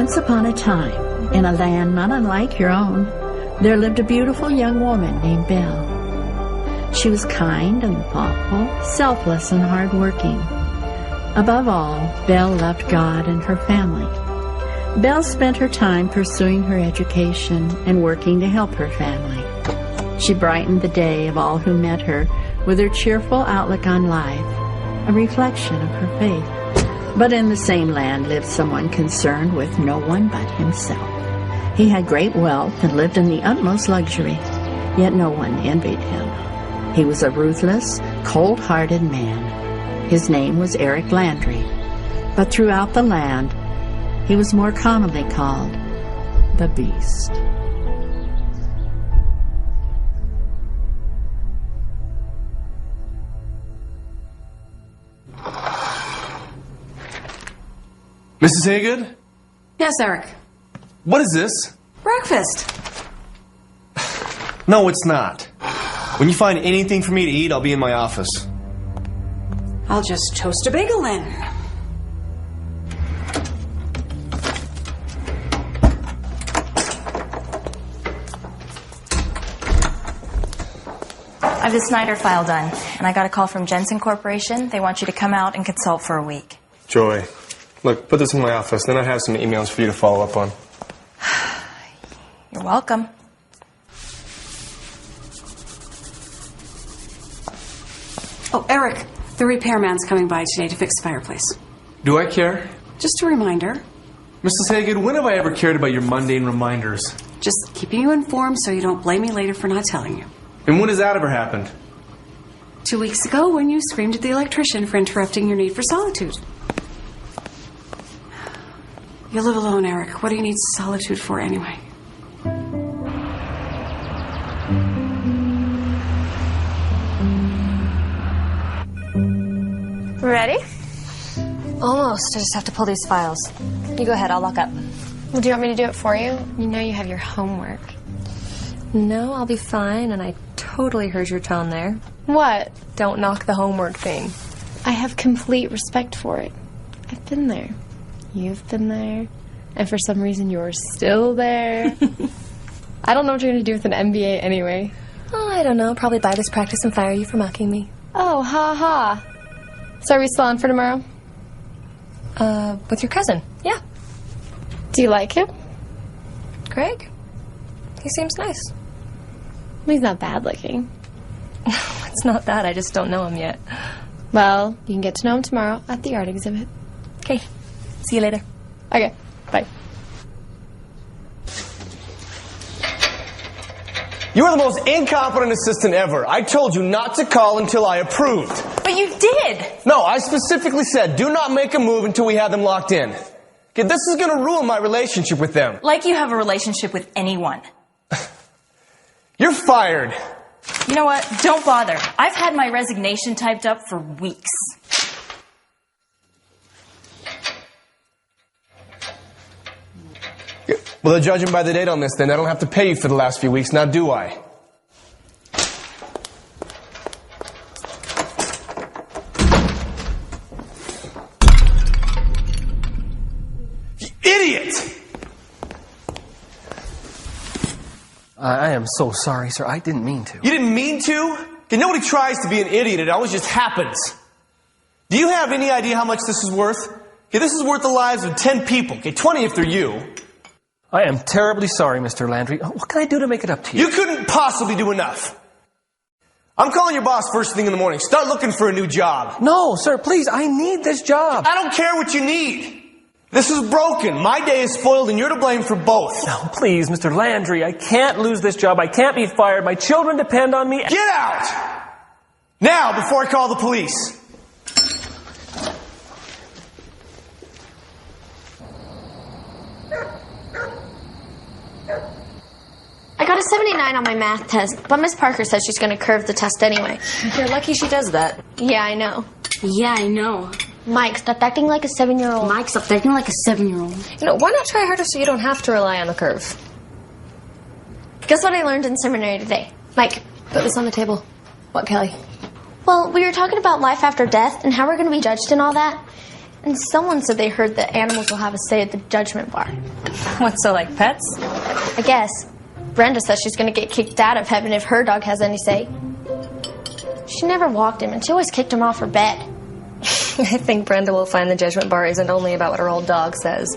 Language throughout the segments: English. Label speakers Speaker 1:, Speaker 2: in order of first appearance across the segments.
Speaker 1: Once upon a time, in a land not unlike your own, there lived a beautiful young woman named Belle. She was kind and thoughtful, selfless and hardworking. Above all, Belle loved God and her family. Belle spent her time pursuing her education and working to help her family. She brightened the day of all who met her with her cheerful outlook on life, a reflection of her faith. But in the same land lived someone concerned with no one but himself. He had great wealth and lived in the utmost luxury, yet no one envied him. He was a ruthless, cold-hearted man. His name was Eric Landry, but throughout the land, he was more commonly called the Beast.
Speaker 2: Mrs. Haygood?
Speaker 3: Yes, Eric.
Speaker 2: What is this?
Speaker 3: Breakfast.
Speaker 2: No, it's not. When you find anything for me to eat, I'll be in my office.
Speaker 3: I'll just toast a bagel then.
Speaker 4: I have the Snyder file done, and I got a call from Jensen Corporation. They want you to come out and consult for a week.
Speaker 2: Joy, look, put this in my office, then I have some emails for you to follow up on.
Speaker 4: You're welcome.
Speaker 3: Oh, Eric, the repairman's coming by today to fix the fireplace.
Speaker 2: Do I care?
Speaker 3: Just a reminder.
Speaker 2: Mrs. Haygood, when have I ever cared about your mundane reminders?
Speaker 3: Just keeping you informed so you don't blame me later for not telling you.
Speaker 2: And when has that ever happened?
Speaker 3: 2 weeks ago when you screamed at the electrician for interrupting your need for solitude. You live alone, Eric. What do you need solitude for anyway?
Speaker 4: Ready? Almost. I just have to pull these files. You go ahead. I'll lock up.
Speaker 5: Well, do you want me to do it for you? You know you have your homework.
Speaker 6: No, I'll be fine, and I totally heard your tone there.
Speaker 5: What?
Speaker 6: Don't knock the homework thing.
Speaker 5: I have complete respect for it. I've been there. You've been there. And for some reason, you're still there. I don't know what you're going to do with an MBA anyway.
Speaker 6: Oh, I don't know. Probably buy this practice and fire you for mocking me.
Speaker 5: Oh, ha ha. So are we still on for tomorrow?
Speaker 6: With your cousin. Yeah.
Speaker 5: Do you like him?
Speaker 6: Greg? He seems nice.
Speaker 5: He's not bad looking.
Speaker 6: It's not that. I just don't know him yet.
Speaker 5: Well, you can get to know him tomorrow at the art exhibit.
Speaker 6: Okay. See you later.
Speaker 5: Okay. Bye.
Speaker 2: You are the most incompetent assistant ever. I told you not to call until I approved.
Speaker 4: But you did!
Speaker 2: No, I specifically said do not make a move until we have them locked in. Okay, this is going to ruin my relationship with them.
Speaker 4: Like you have a relationship with anyone.
Speaker 2: You're fired.
Speaker 4: You know what? Don't bother. I've had my resignation typed up for weeks.
Speaker 2: Well, judging by the date on this, then I don't have to pay you for the last few weeks, now do I? You idiot!
Speaker 7: I am so sorry, sir. I didn't mean to.
Speaker 2: You didn't mean to? Okay, nobody tries to be an idiot. It always just happens. Do you have any idea how much this is worth? Okay, this is worth the lives of 10 people. Okay, 20 if they're you.
Speaker 7: I am terribly sorry, Mr. Landry. What can I do to make it up to you?
Speaker 2: You couldn't possibly do enough. I'm calling your boss first thing in the morning. Start looking for a new job.
Speaker 7: No, sir, please. I need this job.
Speaker 2: I don't care what you need. This is broken. My day is spoiled and you're to blame for both.
Speaker 7: No, please, Mr. Landry. I can't lose this job. I can't be fired. My children depend on me.
Speaker 2: Get out! Now, before I call the police.
Speaker 8: I got a 79 on my math test, but Miss Parker says she's going to curve the test anyway.
Speaker 6: You're lucky she does that.
Speaker 8: Yeah, I know.
Speaker 9: Yeah, I know.
Speaker 8: Mike, stop acting like a 7-year-old.
Speaker 9: Mike, stop acting like a 7-year-old.
Speaker 6: You know, why not try harder so you don't have to rely on the curve?
Speaker 8: Guess what I learned in seminary today? Mike,
Speaker 6: put this on the table. What, Kelly?
Speaker 8: Well, we were talking about life after death and how we're going to be judged and all that. And someone said they heard that animals will have a say at the judgment bar.
Speaker 4: What's so, like pets?
Speaker 8: I guess. Brenda says she's going to get kicked out of heaven if her dog has any say. She never walked him, and she always kicked him off her bed.
Speaker 6: I think Brenda will find the judgment bar isn't only about what her old dog says.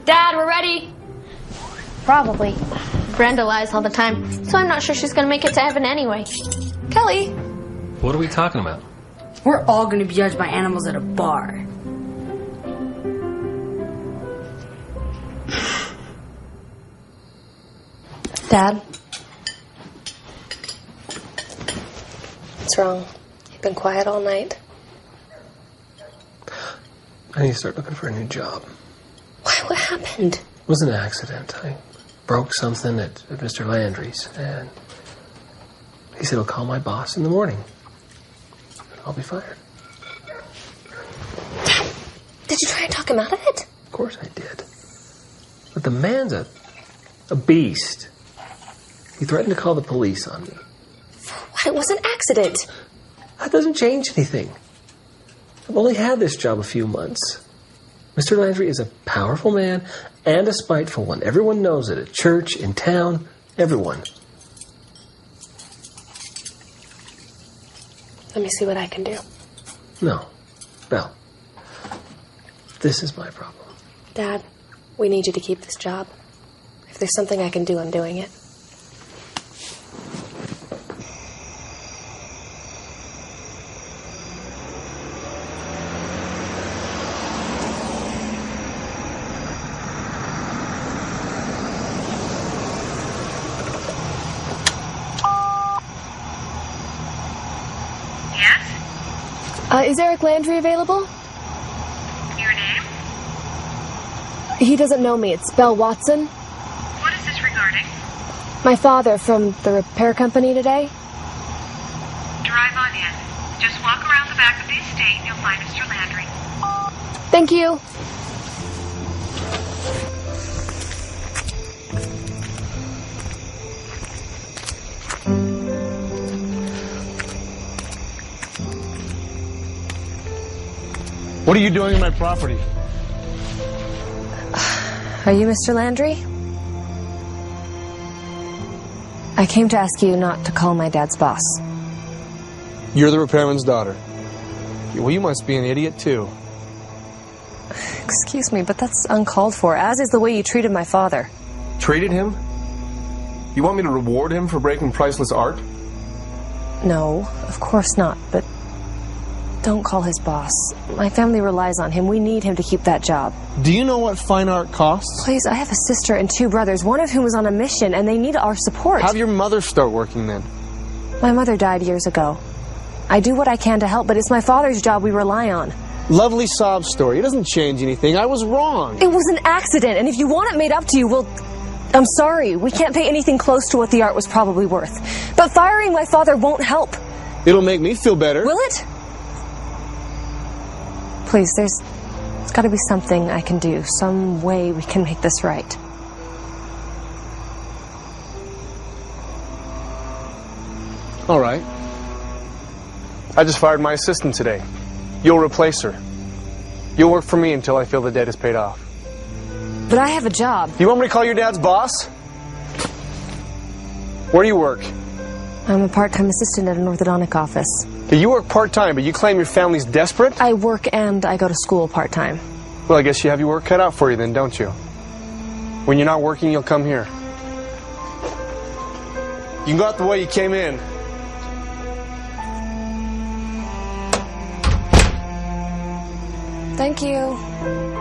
Speaker 8: Dad, we're ready. Probably. Brenda lies all the time, so I'm not sure she's going to make it to heaven anyway. Kelly.
Speaker 7: What are we talking about?
Speaker 9: We're all going to be judged by animals at a bar.
Speaker 6: Dad? What's wrong? You've been quiet all night.
Speaker 7: I need to start looking for a new job.
Speaker 6: Why? What happened?
Speaker 7: It was an accident. I broke something at Mr. Landry's, and he said he'll call my boss in the morning. I'll be fired.
Speaker 6: Dad, did you try and talk him out of it?
Speaker 7: Of course I did. But the man's a beast. He threatened to call the police on me.
Speaker 6: What? It was an accident.
Speaker 7: That doesn't change anything. I've only had this job a few months. Mr. Landry is a powerful man and a spiteful one. Everyone knows it at church, in town, everyone.
Speaker 6: Let me see what I can do.
Speaker 7: No. Belle. This is my problem.
Speaker 6: Dad, we need you to keep this job. If there's something I can do, I'm doing it.
Speaker 5: Is Eric Landry available?
Speaker 10: Your name?
Speaker 5: He doesn't know me. It's Belle Watson.
Speaker 10: What is this regarding?
Speaker 5: My father from the repair company today.
Speaker 10: Drive on in. Just walk around the back of the estate and you'll find Mr. Landry.
Speaker 5: Thank you.
Speaker 2: What are you doing in my property?
Speaker 6: Are you Mr. Landry? I came to ask you not to call my dad's boss.
Speaker 2: You're the repairman's daughter. Well, you must be an idiot, too.
Speaker 6: Excuse me, but that's uncalled for, as is the way you treated my father.
Speaker 2: Treated him? You want me to reward him for breaking priceless art?
Speaker 6: No, of course not, but don't call his boss. My family relies on him. We need him to keep that job.
Speaker 2: Do you know what fine art costs?
Speaker 6: Please, I have a sister and 2 brothers, one of whom is on a mission, and they need our support.
Speaker 2: Have your mother start working then.
Speaker 6: My mother died years ago. I do what I can to help, but it's my father's job we rely on.
Speaker 2: Lovely sob story. It doesn't change anything. I was wrong.
Speaker 6: It was an accident, and if you want it made up to you, well, I'm sorry. We can't pay anything close to what the art was probably worth. But firing my father won't help.
Speaker 2: It'll make me feel better.
Speaker 6: Will it? Please, there's got to be something I can do. Some way we can make this right.
Speaker 2: All right. I just fired my assistant today. You'll replace her. You'll work for me until I feel the debt is paid off.
Speaker 6: But I have a job.
Speaker 2: You want me to call your dad's boss? Where do you work?
Speaker 6: I'm a part-time assistant at an orthodontic office.
Speaker 2: Okay, you work part-time, but you claim your family's desperate?
Speaker 6: I work and I go to school part-time.
Speaker 2: Well, I guess you have your work cut out for you then, don't you? When you're not working, you'll come here. You can go out the way you came in.
Speaker 6: Thank you.